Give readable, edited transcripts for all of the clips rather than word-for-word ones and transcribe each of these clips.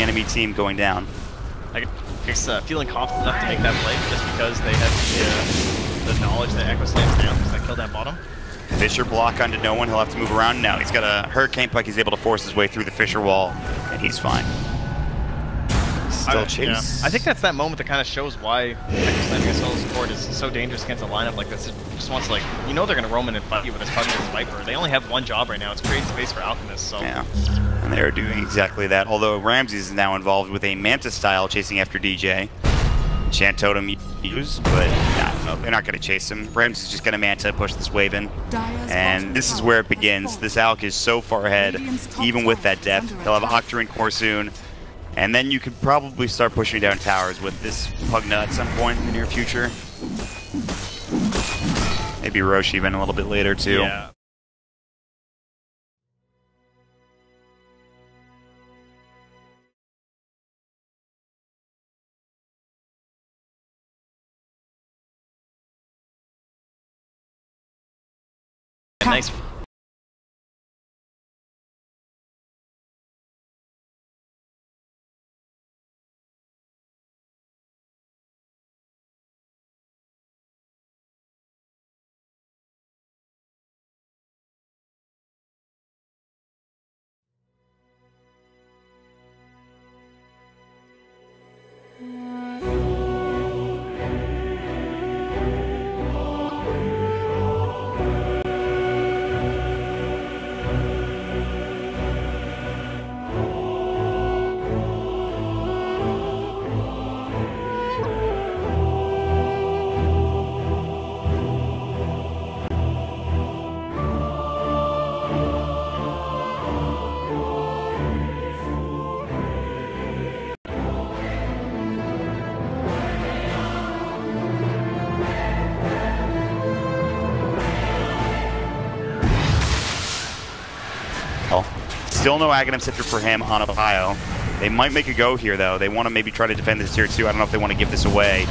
enemy team going down. I guess feeling confident enough to make that play just because they have the knowledge that Echo slams down because that killed that bottom. Fisher block onto no one. He'll have to move around now. He's got a Hurricane Puck. He's able to force his way through the Fisher wall, and he's fine. Still chase. Yeah. I think that's that moment that kind of shows why Echo slamming a solo support is so dangerous against a lineup like this. It just wants to, like, you know they're going to roam in and fight you with this Pug and this Viper. They only have one job right now. It's create space for Alchemist. So. Yeah, and they're doing exactly that. Although Ramses is now involved with a Manta style chasing after DJ. Chant Totem use, but no, they're not going to chase him. Ramses is just going to Manta push this wave in. And this is where it begins. This Alk is so far ahead, even with that depth. He'll have Octarine Core soon. And then you could probably start pushing down towers with this Pugna at some point in the near future. Maybe Roche even a little bit later too. Yeah. Nice. Still no Aghanim Scepter for him on Ohio. They might make a go here, though. They want to maybe try to defend this tier 2. I don't know if they want to give this away.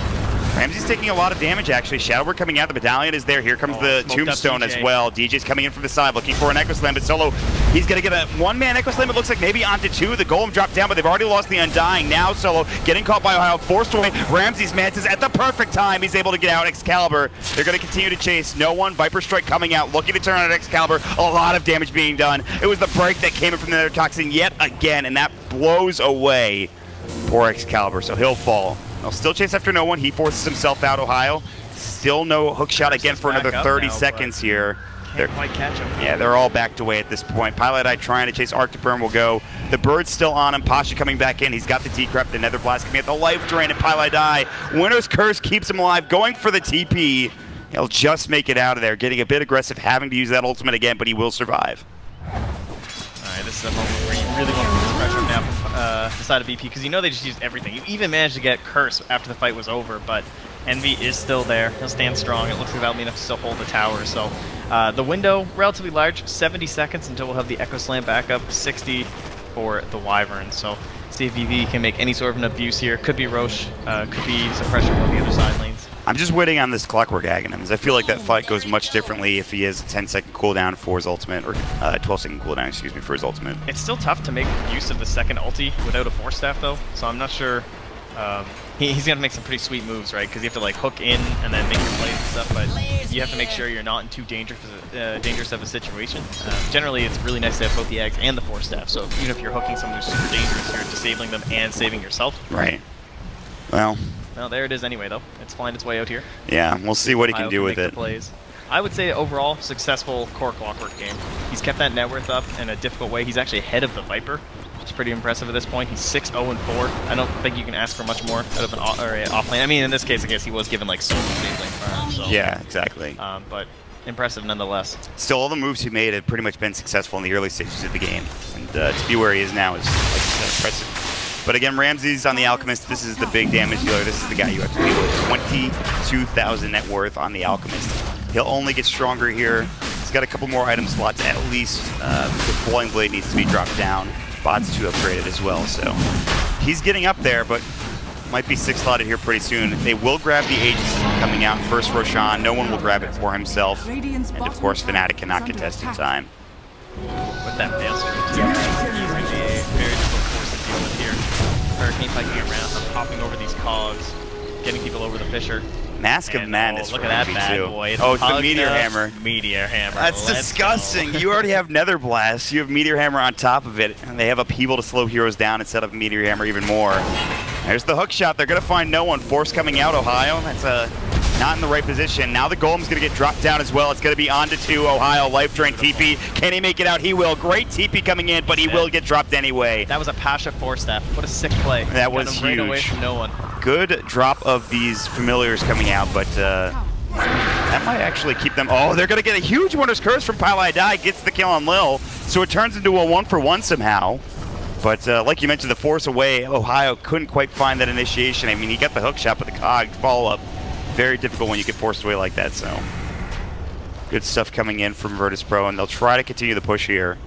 Ramsey's taking a lot of damage, actually. Shadowbird coming out. The Medallion is there. Here comes the Tombstone as well. DJ's coming in from the side, looking for an Echo Slam, but Solo, he's going to get a one-man Echo Slam. It looks like maybe onto 2. The Golem dropped down, but they've already lost the Undying. Now Solo getting caught by Ohio, forced away. Ramsey's Mantis at the perfect time. He's able to get out. Excalibur, they're going to continue to chase. No one. Viper Strike coming out, looking to turn on Excalibur. A lot of damage being done. It was the break that came in from the Nether Toxin yet again, and that blows away poor Excalibur, so he'll fall. They'll still chase after no one. He forces himself out, Ohio. Still no hook shot again for another 30 seconds here. Can't quite catch him. Yeah, they're all backed away at this point. Pilot Eye trying to chase Arctic Burn will go. The Bird's still on him. Pasha coming back in. He's got the Decrep, the Nether Blast coming at the Life Drain, and Pilot Eye. Winter's Curse keeps him alive, going for the TP. He'll just make it out of there, getting a bit aggressive, having to use that ultimate again, but he will survive. Alright, this is a moment where you really want to put this pressure now from the side of BP, because you know they just used everything. You even managed to get Curse after the fight was over, but Envy is still there. He'll stand strong. It looks like that'll be enough to still hold the tower. So the window, relatively large, 70 seconds until we'll have the Echo Slam back up, 60 for the Wyvern. So see if VV can make any sort of an abuse here. Could be Roche, could be suppression on the other side lanes. I'm just waiting on this Clockwork Aghanims. I feel like that fight goes much differently if he has a 10-second cooldown for his ultimate, or 12-second cooldown, excuse me, for his ultimate. It's still tough to make use of the second ulti without a Force Staff, though, so I'm not sure. He's going to make some pretty sweet moves, right? Because you have to like hook in and then make your plays and stuff, but you have to make sure you're not in too dangerous of a situation. Generally, it's really nice to have both the Eggs and the Force Staff, so even if you're hooking someone who's super dangerous, you're disabling them and saving yourself. Right. Well, there it is anyway, though. It's flying its way out here. Yeah, we'll see what he can do with it. Plays. I would say overall, successful core Clockwork game. He's kept that net worth up in a difficult way. He's actually ahead of the Viper, which is pretty impressive at this point. He's 6-0-4. I don't think you can ask for much more out of an off-lane. I mean, in this case, I guess he was given like solo lane farm. So, yeah, exactly. But impressive nonetheless. Still, all the moves he made have pretty much been successful in the early stages of the game. And to be where he is now is, like you said, impressive. But again, Ramses on the Alchemist, this is the big damage dealer. This is the guy you have to deal with. 22,000 net worth on the Alchemist. He'll only get stronger here. He's got a couple more item slots at least. The Boiling Blade needs to be dropped down. Bots 2 upgraded as well, so he's getting up there, but might be 6-slotted here pretty soon. They will grab the Aegis coming out. First Roshan, no one will grab it for himself. And of course, Fnatic cannot contest in time. With that fail screen, too. Easily a very difficult force to deal with here. cane piking around, I'm popping over these cogs, getting people over the Fisher. Mask of Madness. Look at that bad boy. Oh, it's the Meteor Hammer. Meteor Hammer. That's disgusting. You already have Nether Blast. You have Meteor Hammer on top of it, and they have Upheaval to slow heroes down instead of Meteor Hammer even more. There's the hook shot. They're going to find no one. Force coming out, Ohio. That's not in the right position. Now the Golem's going to get dropped down as well. It's going to be on to 2. Ohio, life drain, TP. Can he make it out? He will. Great TP coming in, but he will get dropped anyway. That was a Pasha Force Staff. What a sick play. That was huge. Right away from no one. Good drop of these familiars coming out, but that might actually keep them. Oh, they're going to get a huge Wondrous Curse from Pile Die. Gets the kill on Lil, so it turns into a 1-for-1 somehow. But like you mentioned, the Force away, Ohio couldn't quite find that initiation. I mean, he got the hook shot, but the cog follow-up, very difficult when you get forced away like that, so. Good stuff coming in from Virtus Pro, and they'll try to continue the push here.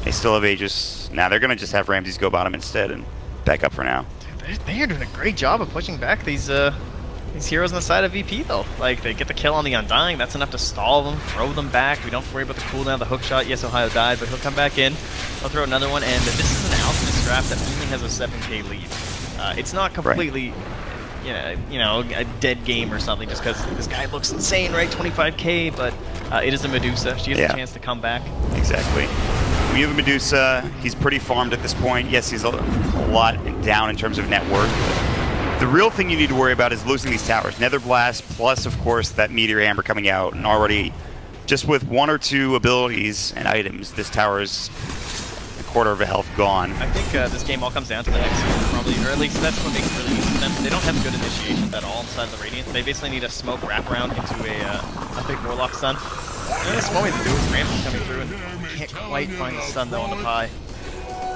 They still have Aegis. Now they're going to just have Ramses go bottom instead and back up for now. They are doing a great job of pushing back these heroes on the side of VP, though. Like, they get the kill on the Undying. That's enough to stall them, throw them back. We don't have to worry about the cooldown, the hook shot. Yes, Ohio died, but he'll come back in. He'll throw another one, and this is an Alchemist draft that only has a 7k lead. It's not completely, you know, a dead game or something just because this guy looks insane, right? 25k, but it is a Medusa. She has a chance to come back. Exactly. When you have a Medusa, he's pretty farmed at this point. Yes, he's a lot down in terms of net worth. The real thing you need to worry about is losing these towers. Nether Blast, plus, of course, that Meteor Hammer coming out. And already, just with 1 or 2 abilities and items, this tower is a quarter of a health gone. I think this game all comes down to the X, probably, or at least that's what makes it really easy for them. They don't have good initiations at all inside of the Radiant. They basically need a smoke wraparound into a big Warlock stun. The only small way to do it is Ramsey coming through and can't quite find the stun, though, on the pie.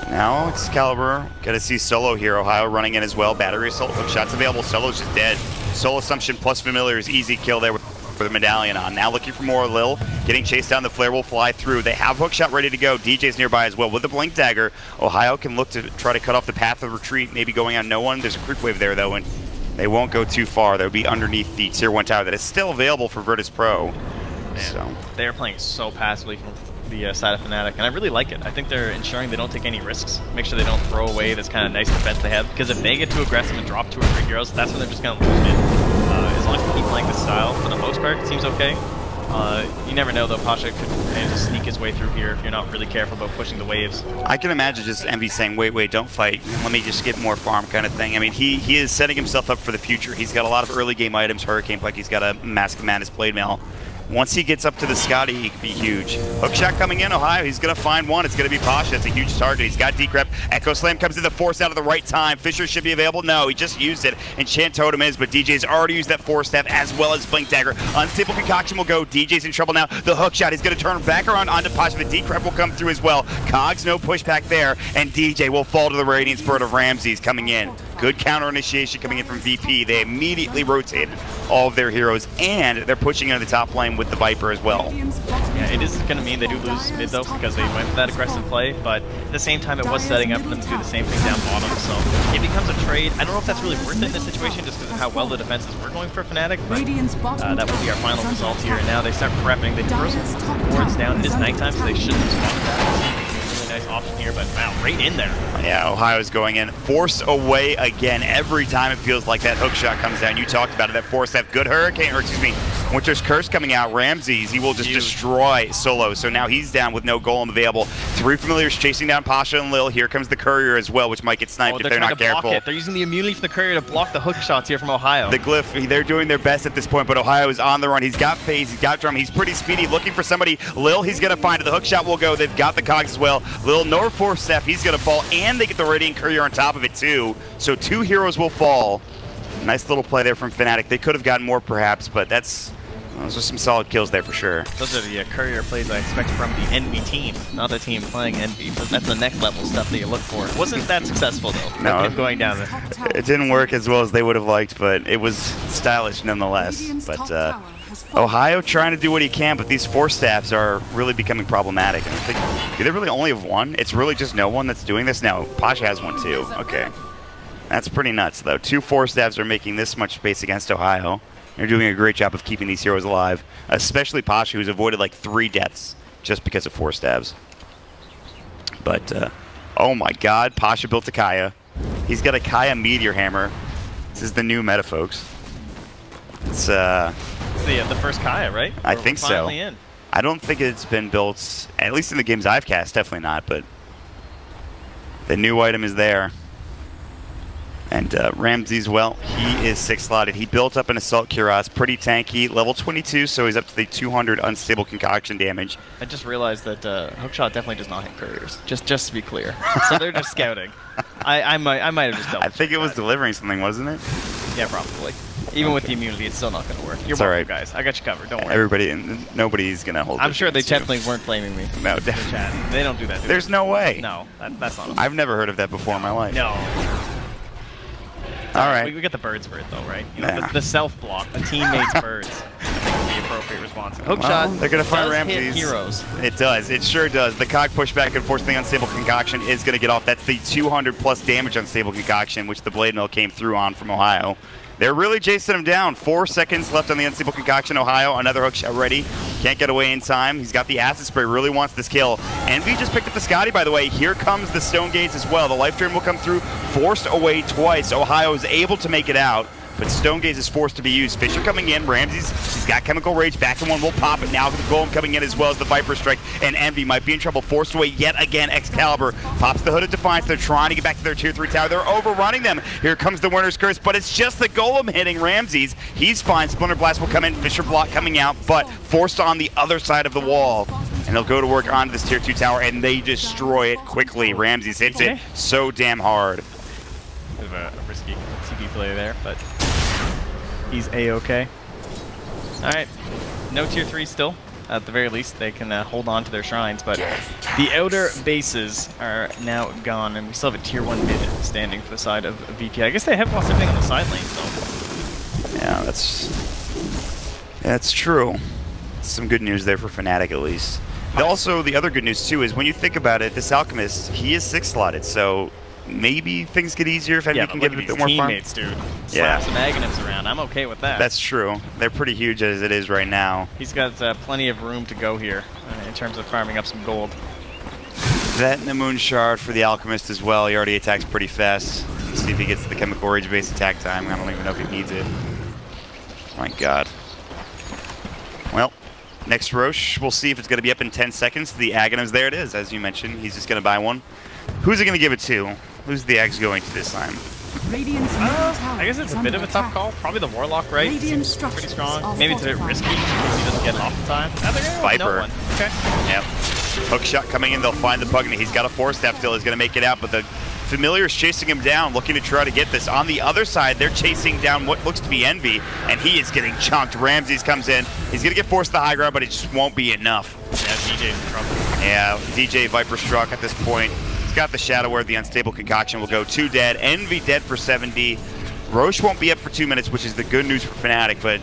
Now Excalibur, gotta see Solo here. Ohio running in as well. Battery Assault, hook shots available. Solo's just dead. Soul Assumption plus Familiar is easy kill there with the Medallion on. Now looking for more Lil. Getting chased down, the Flare will fly through. They have hook shot ready to go. DJ's nearby as well with the Blink Dagger. Ohio can look to try to cut off the path of retreat, maybe going on no one. There's a creep wave there though, and they won't go too far. They'll be underneath the Tier 1 tower that is still available for Virtus Pro. So they're playing so passively from the side of Fnatic, and I really like it. I think they're ensuring they don't take any risks, make sure they don't throw away this kind of nice defense they have, because if they get too aggressive and drop 2 or 3 heroes, that's when they're just going to lose it. As long as they keep playing this style, for the most part, it seems okay. You never know, though. Pasha could manage to sneak his way through here if you're not really careful about pushing the waves. I can imagine just Envy saying, wait, don't fight. Let me just get more farm kind of thing. I mean, he is setting himself up for the future. He's got a lot of early game items, Hurricane Pike, he's got a Mask of Madness Blade Mail. Once he gets up to the Scotty, he could be huge. Hook shot coming in, Ohio. He's going to find one. It's going to be Pasha. It's a huge target. He's got Decrep. Echo Slam comes in the Force out at the right time. Fisher should be available. No, he just used it. Enchant Totem is, but DJ's already used that Force Staff as well as Blink Dagger. Unstable Concoction will go. DJ's in trouble now. The hook shot is going to turn back around onto Pasha. The Decrep will come through as well. Cogs, no pushback there. And DJ will fall to the Radiant Spirit of Ramses coming in. Good counter initiation coming in from VP. They immediately rotated all of their heroes, and they're pushing into the top lane with the Viper as well. Yeah, it is going to mean they do lose mid, though, because they went for that aggressive play, but at the same time, it was setting up for them to do the same thing down bottom, so it becomes a trade. I don't know if that's really worth it in this situation, just because of how well the defenses were going for Fnatic, but that will be our final result here, and now they start prepping. They throw some boards down. It is nighttime, so they shouldn't spawn that. Nice option here, but wow, right in there. Yeah, Ohio's going in. Force away again. Every time it feels like that hook shot comes down. You talked about it, that Force have good Hurricane, or excuse me, Winter's Curse coming out. Ramses, he will just destroy Solo. So now he's down with no Golem available. 3 Familiars chasing down Pasha and Lil. Here comes the Courier as well, which might get sniped if they're not careful. They're using the immunity from the Courier to block the hook shots here from Ohio. The Glyph, they're doing their best at this point, but Ohio is on the run. He's got phase, he's got drum, he's pretty speedy, looking for somebody. Lil, he's going to find it. The hook shot will go. They've got the Cogs as well. Lil, no Force Staff, he's going to fall, and they get the Radiant Courier on top of it too. So 2 heroes will fall. Nice little play there from Fnatic. They could have gotten more perhaps, but those are some solid kills there for sure. Those are the Courier plays I expect from the Envy team, not the team playing Envy. That's the next level stuff that you look for. It wasn't that successful though. No, going down there. It didn't work as well as they would have liked, but it was stylish nonetheless. But Ohio trying to do what he can, but these Force Staffs are really becoming problematic. I think, do they really only have one? It's really just no one that's doing this now. Pasha has one too. Okay, that's pretty nuts though. 2 Force Staffs are making this much space against Ohio. They're doing a great job of keeping these heroes alive, especially Pasha, who's avoided like 3 deaths just because of Force Staffs. But oh my God, Pasha built a Kaya. He's got a Kaya Meteor Hammer. This is the new meta, folks. It's the first Kaya, right? I think so. In. I don't think it's been built, at least in the games I've cast, definitely not, but the new item is there. And Ramses, well, he is 6-slotted. He built up an Assault Cuirass, pretty tanky, level 22, so he's up to the 200 unstable concoction damage. I just realized that Hookshot definitely does not hit couriers, just to be clear. So they're just scouting. I might have just double. I think it was delivering something, wasn't it? Yeah, probably. Even with the immunity, it's still not going to work. You're welcome, guys. I got you covered. Don't worry. Everybody, nobody's going to hold. I'm sure they definitely weren't blaming me. No, they don't do that. There's no way. No, that's not. I've never heard of that before in my life. No. All right. We get the birds for it, though, right? You know, the self-block, the teammates' birds. I think is the appropriate response. Hookshot they're going to find does Ramses. Hit heroes. It does. It sure does. The cog pushback, unfortunately, Unstable Concoction is going to get off. That's the 200-plus damage Unstable Concoction, which the Blade Mill came through on from Ohio. They're really chasing him down. 4 seconds left on the Unstable Concoction. Ohio, another hookshot ready. Can't get away in time. He's got the Acid Spray. Really wants this kill. Envy just picked up the Scotty, by the way. Here comes the Stone Gaze as well. The Life Drain will come through. Forced away twice. Ohio is able to make it out, but Stone Gaze is forced to be used. Fisher coming in. Ramses, he's got Chemical Rage. Back to one will pop it. Now the Golem coming in as well as the Viper Strike. And Envy might be in trouble. Forced away yet again. Excalibur pops the Hood of Defiance. They're trying to get back to their Tier 3 tower. They're overrunning them. Here comes the Winner's Curse, but it's just the Golem hitting Ramses. He's fine. Splinter Blast will come in. Fisher Block coming out, but forced on the other side of the wall. And they'll go to work onto this Tier 2 tower, and they destroy it quickly. Ramses hits it so damn hard. Bit of a risky CP play there, but he's A-okay. Alright, no Tier 3 still. At the very least, they can hold on to their shrines, but the outer bases are now gone, and we still have a Tier 1 mid standing for the side of VP. I guess they have lost everything on the side lanes, though. Yeah, that's true. Some good news there for Fnatic, at least. Also, the other good news, too, is when you think about it, this Alchemist, he is 6-slotted, so maybe things get easier if Envy can get a bit more farm. Teammates, dude. Slap some Aghanims around. I'm okay with that. That's true. They're pretty huge as it is right now. He's got plenty of room to go here in terms of farming up some gold. That and the Moon Shard for the Alchemist as well. He already attacks pretty fast. Let's see if he gets the Chemical Rage based attack time. I don't even know if he needs it. My god. Well, next Roche, we'll see if it's going to be up in 10 seconds. The Aghanims, there it is, as you mentioned. He's just going to buy one. Who's he going to give it to? Who's the Aghs going to this time? I guess it's a bit of a tough call. Probably the Warlock, right? Seems pretty strong. Maybe it's a bit risky because he doesn't get it off the time. Viper. No one. Okay. Yep. Hookshot coming in. They'll find the Pugna. He's got a 4-step still. He's going to make it out, but the Familiar's chasing him down, looking to try to get this. On the other side, they're chasing down what looks to be Envy, and he is getting chunked. Ramses comes in. He's going to get forced to the high ground, but it just won't be enough. Yeah, DJ's in trouble. Yeah, DJ Viper struck at this point. He's got the Shadow where the Unstable Concoction will go. 2 dead. Envy dead for 70. Roche won't be up for 2 minutes, which is the good news for Fnatic, but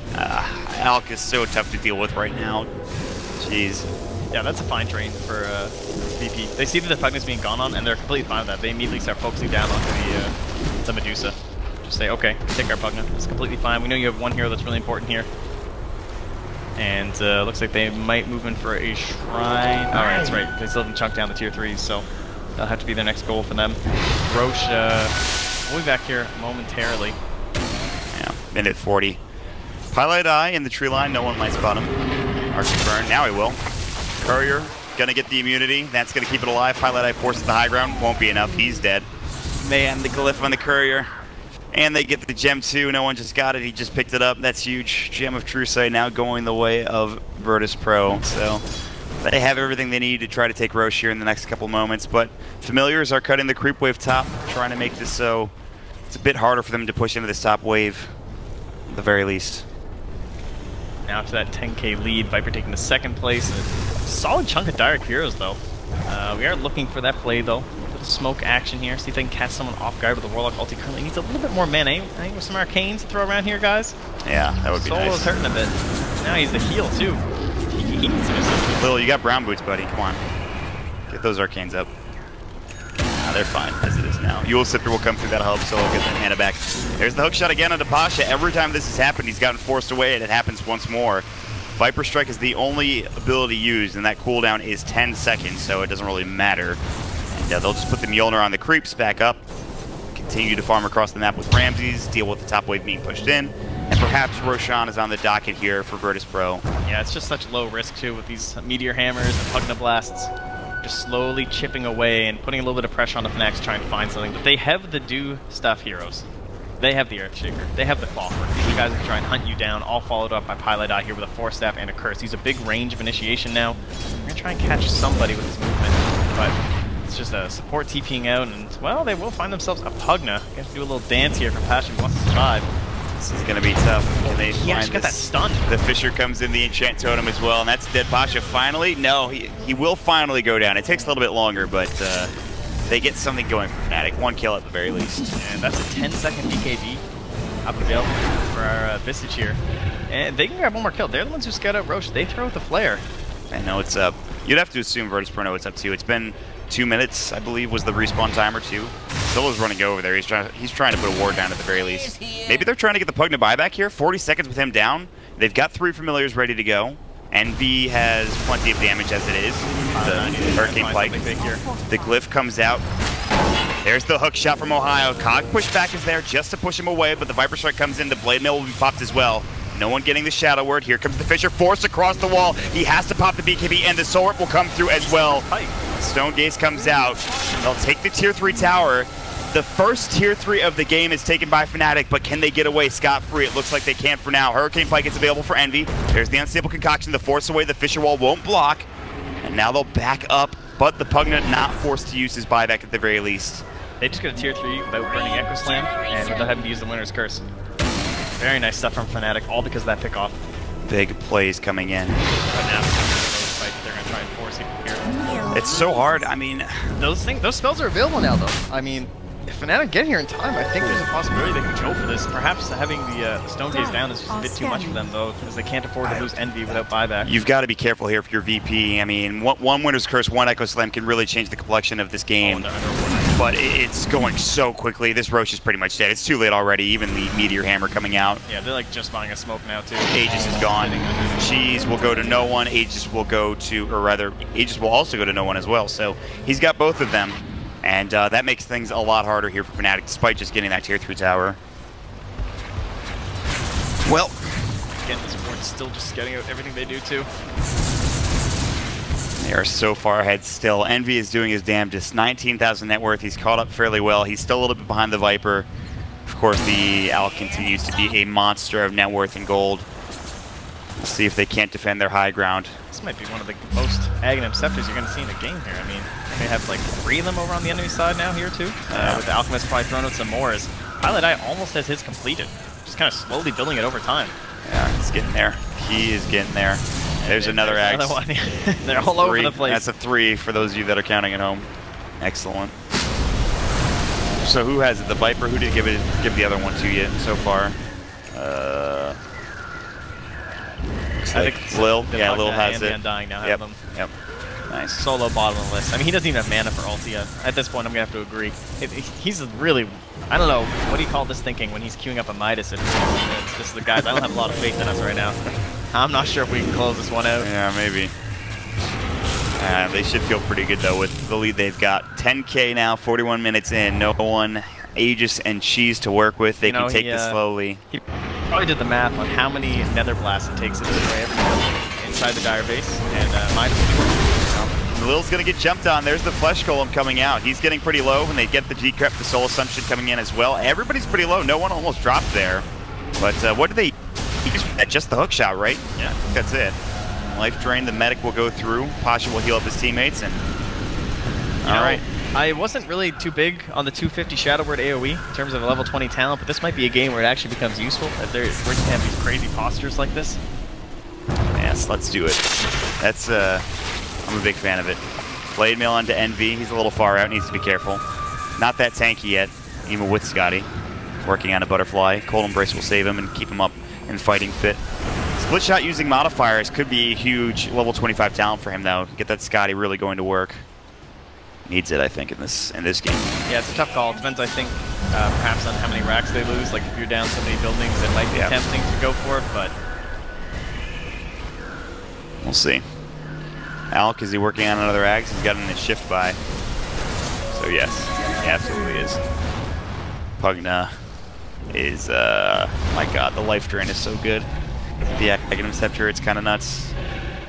Alk is so tough to deal with right now. Jeez. Yeah, that's a fine train for VP. They see that the Pugna's being gone on, and they're completely fine with that. They immediately start focusing down onto the Medusa. Just say, okay, take our Pugna. It's completely fine. We know you have one hero that's really important here. And looks like they might move in for a shrine. Oh, that's right. They still haven't chunked down the Tier 3s, so that'll have to be their next goal for them. Roche, we'll be back here momentarily. Yeah, minute 40. Pilot Eye in the tree line. No one might spot him. Arctic Burn. Now he will. Courier gonna get the immunity. That's gonna keep it alive. Pilot Eye forces the high ground. Won't be enough. He's dead. Man, the glyph on the Courier. And they get the gem too. No one just got it. He just picked it up. That's huge. Gem of True Sight now going the way of Virtus Pro. So they have everything they need to try to take Roche here in the next couple moments. But Familiars are cutting the creep wave top, trying to make this so it's a bit harder for them to push into this top wave, at the very least. Now to that 10k lead, Viper taking the 2nd place. A solid chunk of Direct Heroes, though. We are looking for that play, though. Bit of smoke action here. See if they can catch someone off guard with the Warlock ulti. Currently needs a little bit more mana. I think with some Arcanes to throw around here, guys. Yeah, that would be nice. Solo's hurting a bit. Now he's the heal, too. He needs some assistance. Lil, you got brown boots, buddy. Come on. Get those Arcanes up. They're fine as it is now. Eul Scepter will come through that hub, so he'll get that mana back. There's the hookshot again onto Pasha. Every time this has happened, he's gotten forced away, and it happens once more. Viper Strike is the only ability used, and that cooldown is 10 seconds, so it doesn't really matter. And they'll just put the Mjolnir on the creeps back up. continue to farm across the map with Ramses, deal with the top wave being pushed in, and perhaps Roshan is on the docket here for Virtus Pro. Yeah, it's just such low risk too with these Meteor Hammers and Pugna Blasts. Just slowly chipping away and putting a little bit of pressure on the Fnatic to try and find something. But they have the do stuff heroes. They have the Earthshaker. They have the Clockwork. These are guys that can try and hunt you down, all followed up by Pilot Eye here with a Force Staff and a Curse. He's a big range of initiation now. We're going to try and catch somebody with his movement. But it's just a support TPing out, and, well, they will find themselves a Pugna. Going to do a little dance here from Passion who wants to survive. This is going to be tough. Can they He actually got that stun. The Fisher comes in the Enchant Totem as well, and that's Dead Pasha finally. No, he will finally go down. It takes a little bit longer, but they get something going for Fnatic. 1 kill at the very least. And that's a 10-second BKB up available for our Visage here. And they can grab one more kill. They're the ones who scout out Roche. They throw out the flare. I know it's up. You'd have to assume Virtus Pro know it's up too. It's been 2 minutes, I believe, was the respawn timer too. Solo's running over there. He's trying to put a ward down at the very least. Maybe they're trying to get the Pugna buyback here. 40 seconds with him down. They've got 3 familiars ready to go. Envy has plenty of damage as it is. The Hurricane Pike. The Glyph comes out. There's the hook shot from Ohio. Cog pushback is there just to push him away, but the Viper Strike comes in. The Blade Mail will be popped as well. No one getting the Shadow Word. Here comes the Fisher, forced across the wall. He has to pop the BKB, and the Soul Rip will come through as well. Stone Gaze comes out. They'll take the Tier 3 tower. The first Tier 3 of the game is taken by Fnatic, but can they get away scot-free? It looks like they can for now. Hurricane Pike is available for Envy. There's the Unstable Concoction, the Force Away, the Fisher Wall won't block. And now they'll back up, but the Pugna not forced to use his buyback at the very least. They just get a Tier 3 without burning Echo Slam, and without having to use the Winner's Curse. Very nice stuff from Fnatic, all because of that pick-off. Big plays coming in. But now, they're going to try and force it here. It's so hard. I mean, those spells are available now, though. I mean, if Fnatic get here in time, I think there's a possibility they can go for this. Perhaps having the Stone Gaze down is just a bit too much for them, though, because they can't afford to lose Envy without buyback. You've got to be careful here if you're VP. I mean, one Winner's Curse, 1 Echo Slam can really change the complexion of this game. But it's going so quickly. This Roche is pretty much dead. It's too late already. Even the Meteor Hammer coming out. Yeah, they're like just buying a smoke now, too. Aegis is gone. Cheese will go to no one. Aegis will go to, or rather, Aegis will also go to no one as well. So he's got both of them. And that makes things a lot harder here for Fnatic, despite just getting that Tier 3 tower. Well, again, this board's still just getting out everything they do, too. They are so far ahead still. Envy is doing his damnedest. 19,000 net worth. He's caught up fairly well. He's still a little bit behind the Viper. Of course, the Owl continues to be a monster of net worth and gold. We'll see if they can't defend their high ground. This might be one of the most Aghanim Scepters you're going to see in the game here. I mean, they have like 3 of them over on the enemy side now here, too. With the Alchemist probably throwing out some more. As Pilot Eye almost has his completed. Just kind of slowly building it over time. Yeah, he's getting there. He is getting there. There's another Axe. Another one. They're all over the place. That's a 3 for those of you that are counting at home. Excellent. So who has it? The Viper? Who did give the other one to you so far? Looks like Lil. Yeah, Lil has it. Undying now have them. Yep. Nice. Solo bottom of the list. I mean, he doesn't even have mana for ulti yet. At this point, I'm going to have to agree. He's really, I don't know, what do you call this thinking when he's queuing up a Midas? It's just the guys, I don't have a lot of faith in us right now. I'm not sure if we can close this one out. Yeah, maybe. They should feel pretty good, though, with the lead they've got. 10K now, 41 minutes in. No one, Aegis and Cheese to work with. They can take this slowly. He probably did the math on how many Nether Blasts it takes to destroy everything inside the Dire base. And Midas will be working. Lil's going to get jumped on. There's the Flesh Golem coming out. He's getting pretty low when they get the Decrep, the Soul Assumption coming in as well. Everybody's pretty low. No one almost dropped there. But what did they... Just the hook shot, right? Yeah. I think that's it. Life Drain, the medic will go through. Pasha will heal up his teammates. And all right. I wasn't really too big on the 250 Shadow Word AoE in terms of a level 20 talent, but this might be a game where it actually becomes useful. If we're just going to have these crazy postures like this. Yes, let's do it. That's... I'm a big fan of it. Blade Mail onto Envy. He's a little far out. Needs to be careful. Not that tanky yet, even with Scotty. Working on a Butterfly. Cold Embrace will save him and keep him up and fighting fit. Split Shot using modifiers could be a huge level 25 talent for him, though. Get that Scotty really going to work. Needs it, I think, in this game. Yeah, it's a tough call. It depends, I think, perhaps on how many racks they lose. Like, if you're down so many buildings, it might be tempting to go for it, but... We'll see. Alk, is he working on another Ags? He's got him in his shift by. So yes, he absolutely is. Pugna is, my god, the life drain is so good. The Aghanim Scepter, it's kind of nuts.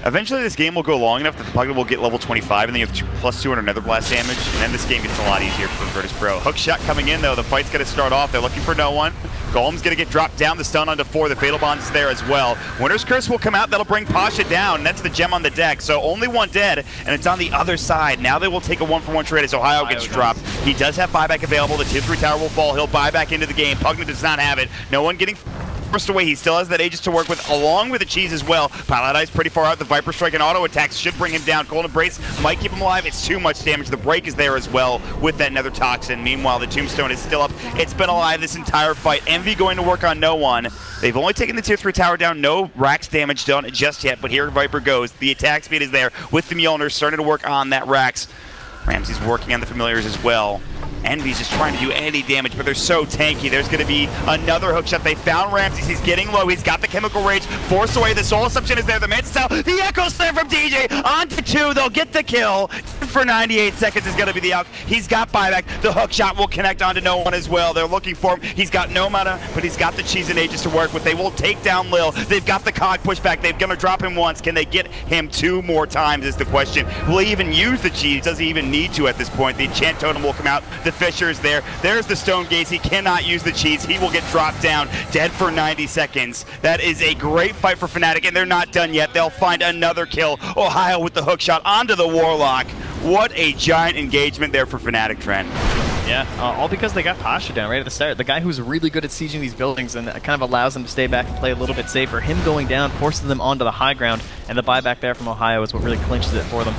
Eventually this game will go long enough that the Pugna will get level 25 and then you have plus 200 Nether Blast damage, and then this game gets a lot easier for Virtus Pro. Hook shot coming in though, the fight's going to start off, they're looking for no one. Golem's going to get dropped down, the stun onto 4, the Fatal Bond is there as well. Winter's Curse will come out, that'll bring Pasha down, and that's the gem on the deck, so only one dead, and it's on the other side. Now they will take a 1-for-1 trade as Ohio gets dropped. He does have buyback available, the tier 3 tower will fall, he'll buy back into the game. Pugna does not have it, no one getting forced away. He still has that Aegis to work with, along with the cheese as well. Paladai's pretty far out. The Viper Strike and auto attacks should bring him down. Golden Embrace might keep him alive. It's too much damage. The break is there as well with that Nether Toxin. Meanwhile, the Tombstone is still up. It's been alive this entire fight. Envy going to work on no one. They've only taken the tier 3 tower down. No Rax damage done just yet, but here Viper goes. The attack speed is there with the Mjolnir starting to work on that Rax. Ramsey's working on the Familiars as well. Envy's just trying to do any damage, but they're so tanky. There's going to be another hookshot. They found Ramses. He's getting low. He's got the Chemical Rage. Force away. The Soul Assumption is there. The Mantis out. The Echo Slam from DJ. On to 2. They'll get the kill. For 98 seconds is going to be the out. He's got buyback. The hookshot will connect onto no one as well. They're looking for him. He's got no mana, but he's got the cheese and Aegis to work with. They will take down Lil. They've got the cog pushback. They're going to drop him once. Can they get him 2 more times is the question. Will he even use the cheese? Does he even need to at this point? The Enchant Totem will come out. The Fisher is there. There's the Stone Gaze. He cannot use the cheese. He will get dropped down, dead for 90 seconds. That is a great fight for Fnatic, and they're not done yet. They'll find another kill. Ohio with the hookshot onto the Warlock. What a giant engagement there for Fnatic, Trent. Yeah, all because they got Pasha down right at the start. The guy who's really good at sieging these buildings and kind of allows them to stay back and play a little bit safer. Him going down forces them onto the high ground, and the buyback there from Ohio is what really clinches it for them.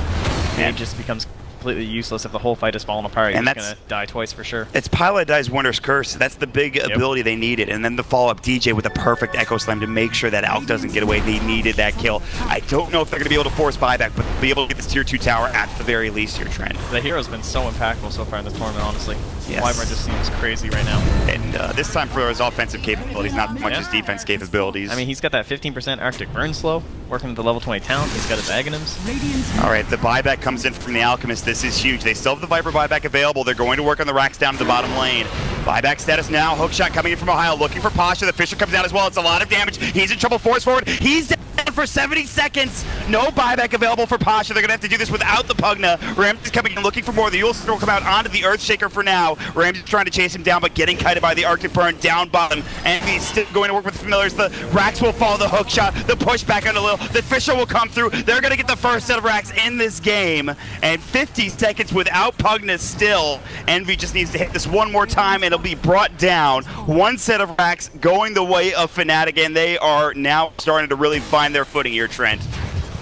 And it just becomes completely useless if the whole fight is falling apart. You're just going to die twice for sure. It's Paladai's Winter's Curse. That's the big ability they needed. And then the follow-up DJ with a perfect Echo Slam to make sure that Alk doesn't get away. They needed that kill. I don't know if they're going to be able to force buyback, but be able to get this tier 2 tower at the very least here, Trent. The hero's been so impactful so far in this tournament, honestly. Yes. Wyvern just seems crazy right now. And this time for his offensive capabilities, not much his defense capabilities. I mean, he's got that 15% Arctic Burn Slow, working with the level 20 talent. He's got his Aghanims. All right, the buyback comes in from the Alchemist. This is huge. They still have the Viper buyback available. They're going to work on the racks down to the bottom lane. Buyback status now. Hookshot coming in from Ohio, looking for Pasha. The Fisher comes down as well. It's a lot of damage. He's in trouble. Force forward. He's down for 70 seconds. No buyback available for Pasha. They're going to have to do this without the Pugna. Ramsey's coming in looking for more. The Eulster will come out onto the Earthshaker for now. Ramsey's trying to chase him down, but getting kited by the Arctic Burn down bottom. And he's still going to work with the Familiars. The racks will follow the hookshot. The pushback onto Lil. The Fisher will come through. They're going to get the first set of racks in this game. And 50 seconds without Pugna still. Envy just needs to hit this one more time, and it'll be brought down. One set of racks going the way of Fnatic, and they are now starting to really find their footing here, Trent.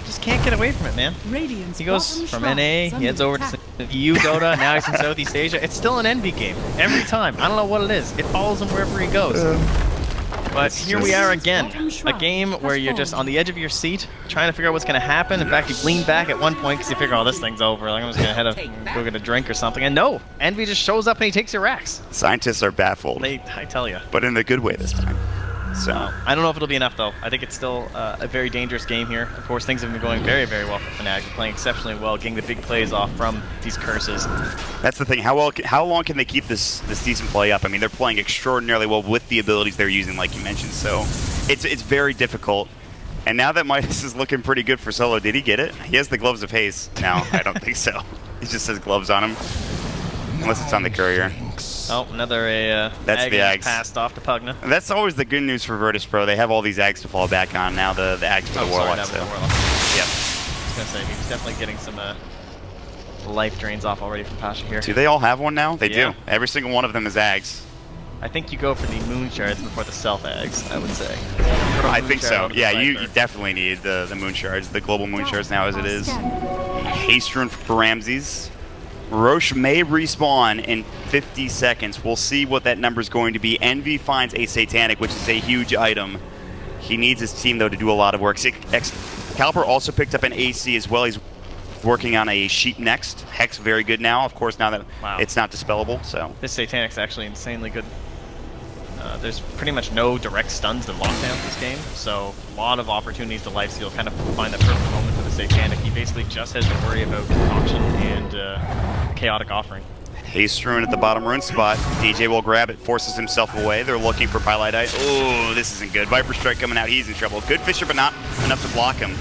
Just can't get away from it, man. He goes from NA, he heads over to EU Dota, now he's in Southeast Asia. It's still an Envy game every time. I don't know what it is. It follows him wherever he goes. But here we are again, a game where you're just on the edge of your seat, trying to figure out what's going to happen. In fact, you lean back at one point because you figure, oh, this thing's over. Like, I'm just going to head up and go get a drink or something. And no, Envy just shows up and he takes your racks. Scientists are baffled. I tell you. But in the good way this time. So I don't know if it'll be enough, though. I think it's still a very dangerous game here. Of course, things have been going very, very well for Fnatic. Playing exceptionally well, getting the big plays off from these curses. That's the thing. How long can they keep this decent play up? I mean, they're playing extraordinarily well with the abilities they're using, like you mentioned. So it's very difficult. And now that Midas is looking pretty good for solo, did he get it? He has the Gloves of Haste. No, I don't think so. He just says gloves on him. Unless it's on the courier. Oh, another that's the Ags passed off to Pugna. That's always the good news for Virtus Pro. They have all these Ags to fall back on. Now the Ags for the Warlock. Yep. I was going to say, he's definitely getting some life drains off already from Pasha here. Do they all have one now? They do. Every single one of them is Ags. I think you go for the Moon Shards before the Self Ags, I would say. I think so. Yeah, you definitely need the Moon Shards, the global Moon Shards now as it is. Haste rune for Ramses. Roche may respawn in 50 seconds. We'll see what that number is going to be. Envy finds a Satanic, which is a huge item. He needs his team, though, to do a lot of work. Caliper also picked up an AC as well. He's working on a Sheep next. Hex very good now, of course, now that it's not dispellable. So this Satanic's actually insanely good. There's pretty much no direct stuns to lockdown this game, so a lot of opportunities to lifesteal, kind of find that perfect moment for the Satanic. He basically just has to worry about Concoction and Chaotic Offering. Haste Rune at the bottom rune spot. DJ will grab it, forces himself away. They're looking for Pilot Eye. Oh, this isn't good. Viper Strike coming out. He's in trouble. Good Fisher, but not enough to block him.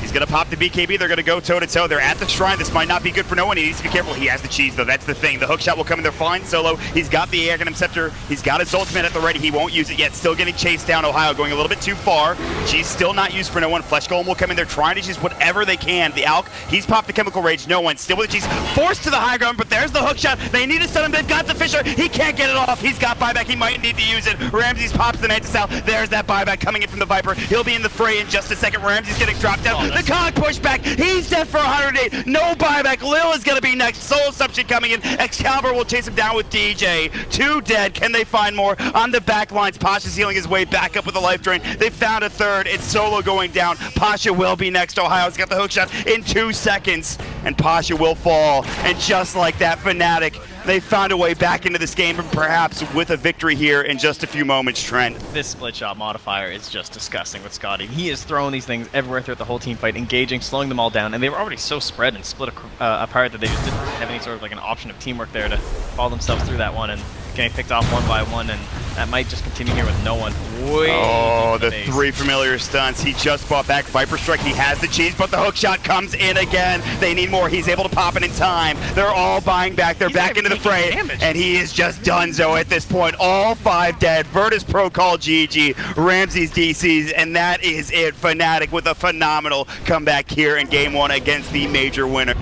He's going to pop the BKB. They're going to go toe-to-toe. They're at the shrine. This might not be good for no one. He needs to be careful. He has the cheese, though. That's the thing. The hookshot will come in there fine. Solo, he's got the Aghanim Scepter. He's got his ultimate at the ready. He won't use it yet. Still getting chased down. Ohio going a little bit too far. Cheese still not used for no one. Flesh Golem will come in there trying to use whatever they can. The Alk, he's popped the Chemical Rage. No one. Still with the cheese. Forced to the high ground, but there's the hookshot. They need to stun him. They've got the Fisher. He can't get it off. He's got buyback. He might need to use it. Ramses pops the Mantis out. There's that buyback coming in from the Viper. He'll be in the fray in just a second. Ramses getting dropped down. The Cog push back. He's dead for 108. No buyback. Lil is going to be next. Soul Assumption coming in. Excalibur will chase him down with DJ. 2 dead. Can they find more? On the back lines, Pasha's healing his way back up with a life drain. They found a third. It's Solo going down. Pasha will be next. Ohio's got the hookshot in 2 seconds. And Pasha will fall. And just like that, Fnatic, they found a way back into this game, and perhaps with a victory here in just a few moments, Trent. This split shot modifier is just disgusting with Scotty. He is throwing these things everywhere throughout the whole team fight, engaging, slowing them all down, and they were already so spread and split apart that they just didn't have any sort of like an option of teamwork there to follow themselves through that one and getting picked off one by one, and that might just continue here with no one. Oh, the 3 familiar stunts. He just bought back Viper Strike. He has the cheese, but the hookshot comes in again. They need more. He's able to pop it in time. They're all buying back. They're back into the fray, and he is just donezo at this point. All 5 dead. Virtus Pro call GG. Ramses DCs, and that is it. Fnatic with a phenomenal comeback here in Game 1 against the major winner.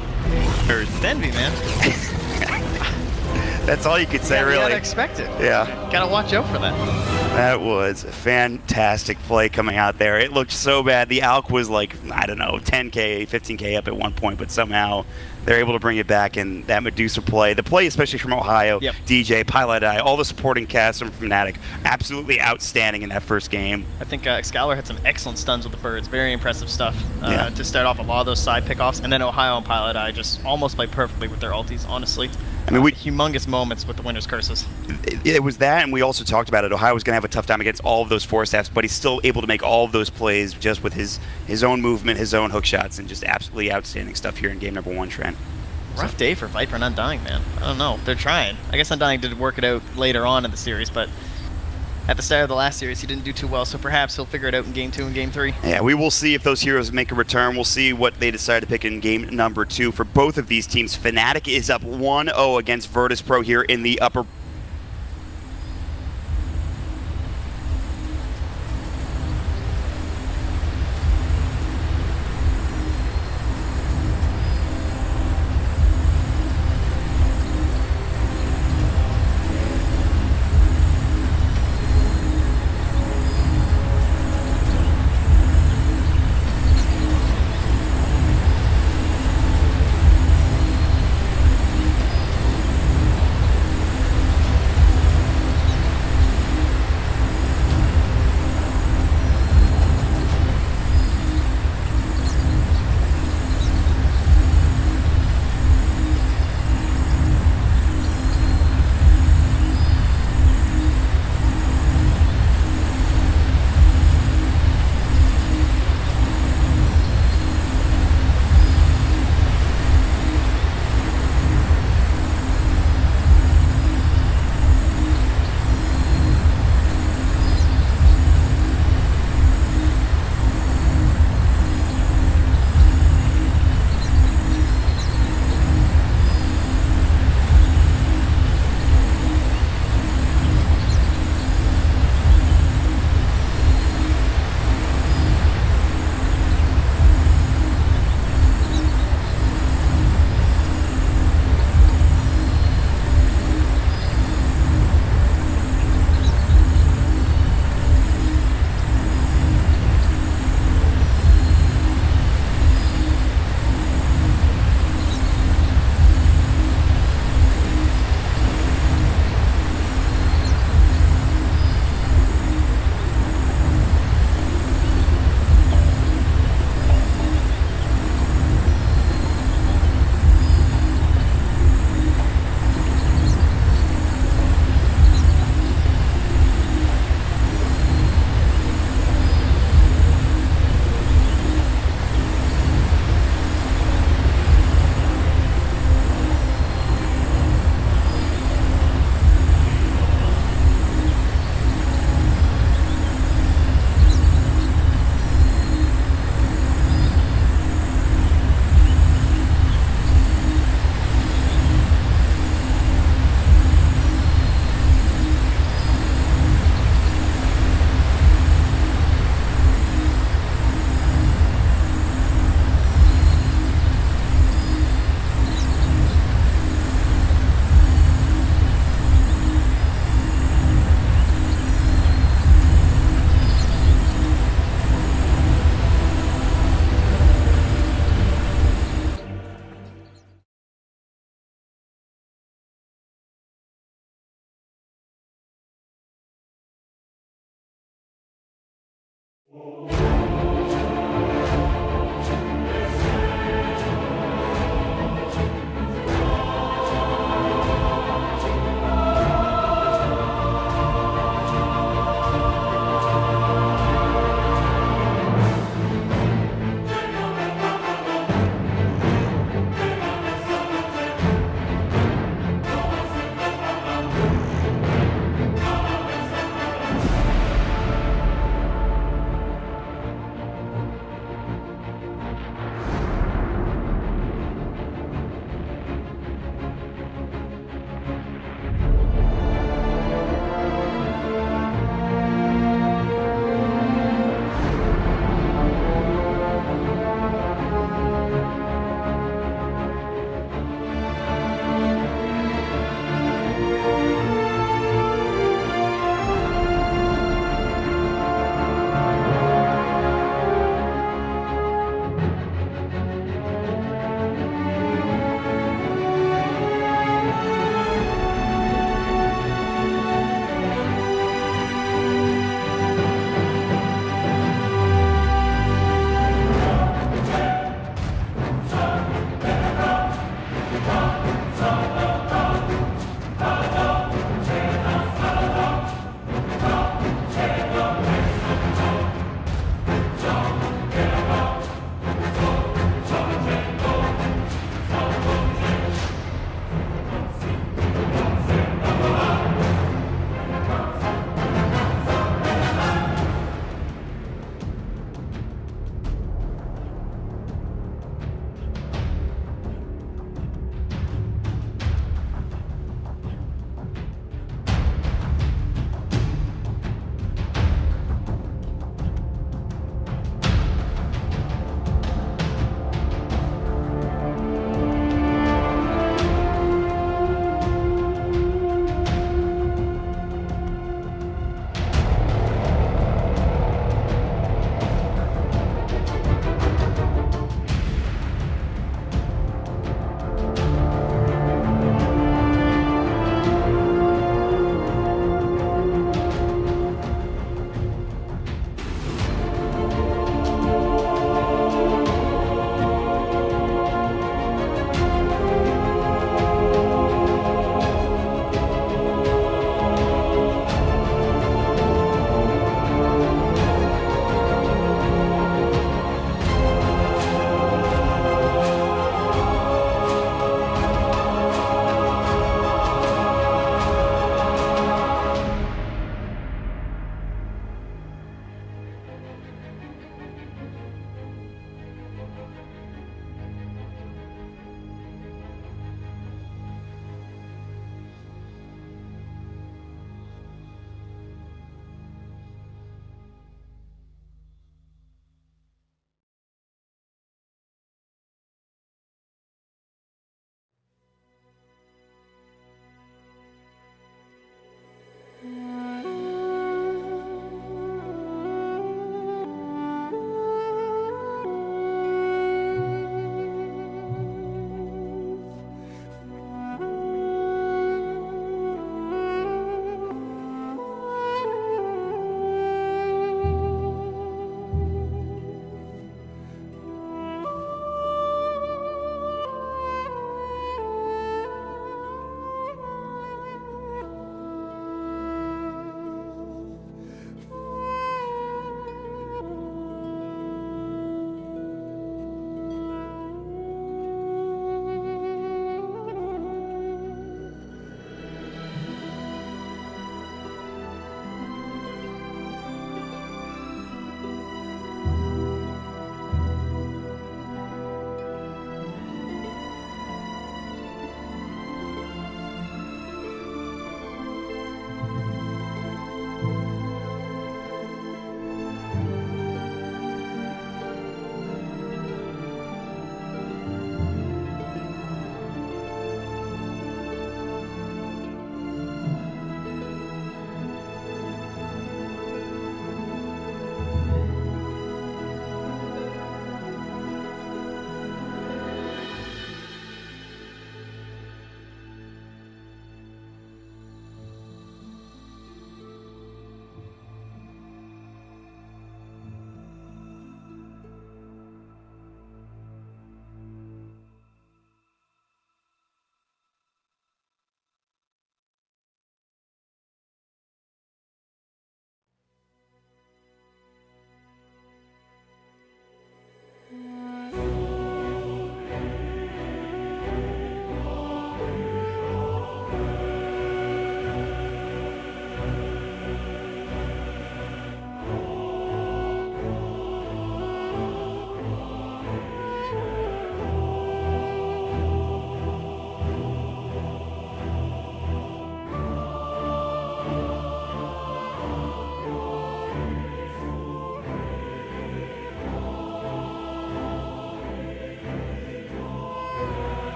It's envy, man. That's all you could say, really. You gotta expect it. Yeah. Gotta watch out for that. That was a fantastic play coming out there. It looked so bad. The Alk was like, I don't know, 10K, 15K up at one point, but somehow they're able to bring it back in that Medusa play. The play, especially from Ohio, DJ, Pilot Eye, all the supporting cast from Fnatic, absolutely outstanding in that first game. I think Excalibur had some excellent stuns with the birds. Very impressive stuff to start off a lot of those side pickoffs. And then Ohio and Pilot Eye just almost played perfectly with their ultis, honestly. I mean, humongous moments with the Winner's Curses. It was that, and we also talked about it. Ohio was going to have a tough time against all of those force staffs, but he's still able to make all of those plays just with his own movement, his own hook shots, and just absolutely outstanding stuff here in game number 1, Trent. Rough day for Viper and Undying, man. I don't know. They're trying. I guess Undying did work it out later on in the series, but at the start of the last series, he didn't do too well, so perhaps he'll figure it out in Game 2 and Game 3. Yeah, we will see if those heroes make a return. We'll see what they decide to pick in game number 2 for both of these teams. Fnatic is up 1-0 against Virtus Pro here in the upper Whoa.